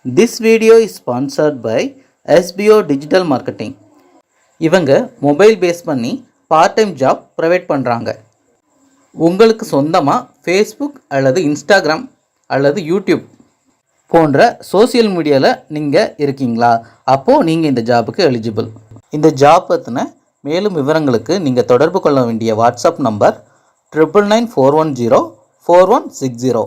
This video is sponsored by SBO Digital Marketing. இவங்க mobile base பண்ணி part time job provide பண்ணுறாங்க. உங்களுக்கு சொந்தமாக ஃபேஸ்புக் அல்லது இன்ஸ்டாகிராம் அல்லது யூடியூப் போன்ற சோசியல் மீடியாவில் நீங்கள் இருக்கீங்களா? அப்போது நீங்கள் இந்த ஜாபுக்கு எலிஜிபிள். இந்த ஜாப் பற்றின மேலும் விவரங்களுக்கு நீங்கள் தொடர்பு கொள்ள வேண்டிய வாட்ஸ்அப் நம்பர் 9994104160.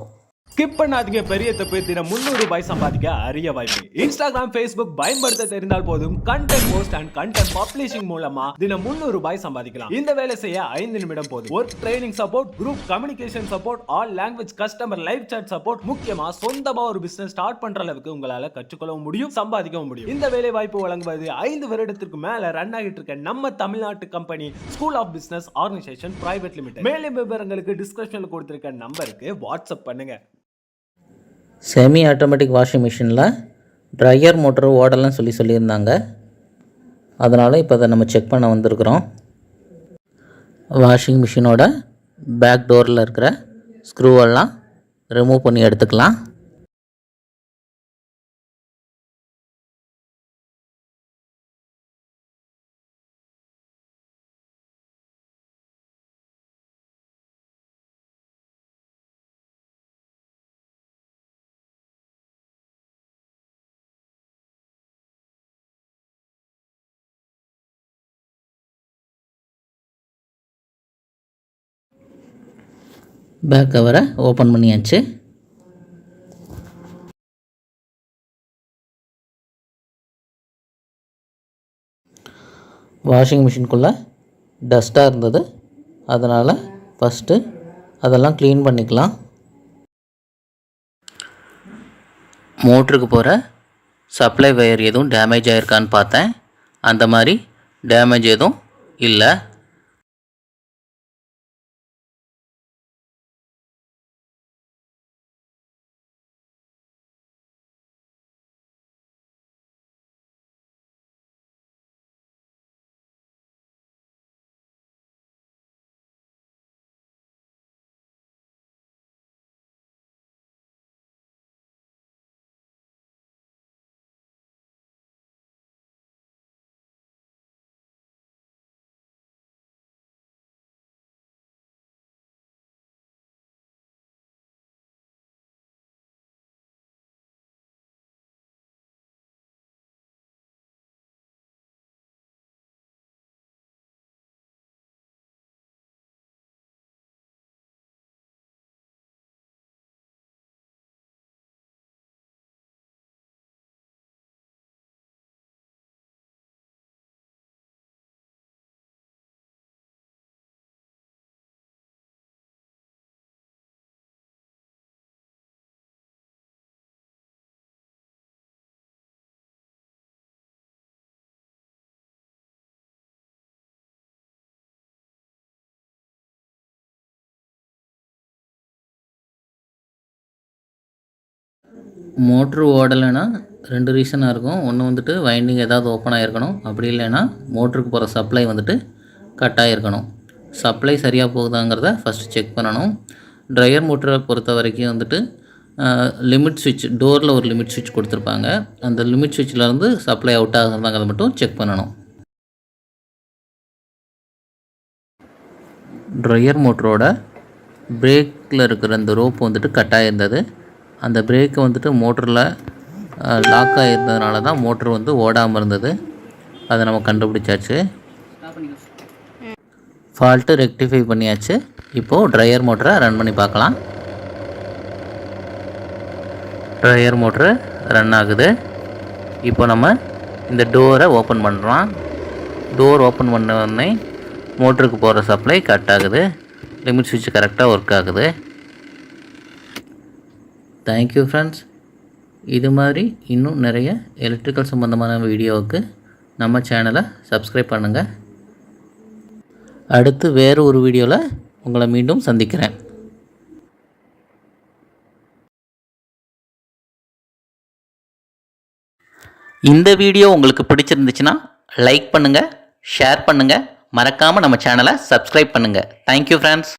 ஸ்கிப் பண்ணாதீங்க, பெரிய தப்பு. தினம் 300 ரூபாய் சம்பாதிக்க அரிய வாய்ப்பு. இன்ஸ்டாகிராம், ஃபேஸ்புக் பயன்படுத்த தெரிந்தால் போதும் content post and content publishing மூலமா தினம் 300 ரூபாய் சம்பாதிக்கலாம். இந்த வேலை செய்ய 5 நிமிடம் போதும். Work training support, group communication support, all language customer live chat support, முக்கியமா சொந்தமா ஒரு பிசினஸ் ஸ்டார்ட் பண்ற அளவுக்கு உங்களால கற்றுக்கொள்ளவும் முடியும், சம்பாதிக்கவும் முடியும். இந்த வேலை வாய்ப்பு வழங்குவது 5 வருடத்திற்கு மேல ரன் ஆகிட்டு இருக்க நம்ம தமிழ்நாட்டு company school of business organisation private limited. மேலும் விவரங்களுக்கு டிஸ்கிரிப்ஷன்ல கொடுத்திருக்க நம்பருக்கு வாட்ஸ்அப் பண்ணுங்க. செமி ஆட்டோமேட்டிக் வாஷிங் மிஷினில் ட்ரையர் மோட்டர் ஓடலன்னு சொல்லியிருந்தாங்க. அதனால் இப்போ அதை நம்ம செக் பண்ண வந்திருக்கிறோம். வாஷிங் மிஷினோட பேக் டோரில் இருக்கிற ஸ்க்ரூவெல்லாம் ரிமூவ் பண்ணி எடுத்துக்கலாம். பேக் கவரை ஓப்பன் பண்ணியாச்சு. வாஷிங் மிஷினுக்குள்ளே டஸ்ட்டாக இருந்தது, அதனால் ஃபஸ்ட்டு அதெல்லாம் க்ளீன் பண்ணிக்கலாம். மோட்டருக்கு போகிற சப்ளை வயர் எதுவும் டேமேஜ் ஆகிருக்கான்னு பார்த்தேன். அந்த மாதிரி டேமேஜ் எதுவும் இல்லை. மோட்ரு ஓடலைன்னா 2 ரீசனாக இருக்கும். ஒன்று வந்துட்டு வைண்டிங் ஏதாவது ஓப்பன் ஆகிருக்கணும், அப்படி இல்லைன்னா மோட்டருக்கு போகிற சப்ளை வந்துட்டு கட் ஆகிருக்கணும். சப்ளை சரியாக போகுதாங்கிறத ஃபஸ்ட்டு செக் பண்ணணும். ட்ரையர் மோட்டரை பொறுத்த வரைக்கும் வந்துட்டு லிமிட் சுவிட்ச், டோரில் ஒரு லிமிட் சுவிட்ச் கொடுத்துருப்பாங்க. அந்த லிமிட் சுவிட்சிலேருந்து சப்ளை அவுட் ஆகுறதாங்கிறத மட்டும் செக் பண்ணணும். ட்ரையர் மோட்டரோட பிரேக்கில் இருக்கிற அந்த ரோப் வந்துட்டு கட் ஆகிருந்தது. அந்த பிரேக்கு வந்துட்டு மோட்டரில் லாக் ஆகிருந்ததுனால தான் மோட்ரு வந்து ஓடாமல் இருந்தது. அதை நம்ம கண்டுபிடிச்சாச்சு. ஃபால்ட்டு ரெக்டிஃபை பண்ணியாச்சு. இப்போது ட்ரையர் மோட்டரை ரன் பண்ணி பார்க்கலாம். ட்ரையர் மோட்ரு ரன் ஆகுது. இப்போ நம்ம இந்த டோரை ஓப்பன் பண்ணுறோம். டோர் ஓப்பன் பண்ண உடனே மோட்டருக்கு போகிற சப்ளை கட் ஆகுது. லிமிட் சுவிட்ச் கரெக்டாக ஒர்க் ஆகுது. Thank you friends. இது மாதிரி இன்னும் நிறைய எலக்ட்ரிக்கல் சம்மந்தமான வீடியோவுக்கு நம்ம சேனலை சப்ஸ்கிரைப் பண்ணுங்கள். அடுத்து வேறு ஒரு வீடியோவில் உங்களை மீண்டும் சந்திக்கிறேன். இந்த வீடியோ உங்களுக்கு பிடிச்சிருந்துச்சுன்னா லைக் பண்ணுங்கள், ஷேர் பண்ணுங்கள், மறக்காமல் நம்ம சேனலை சப்ஸ்கிரைப் பண்ணுங்கள். Thank you friends.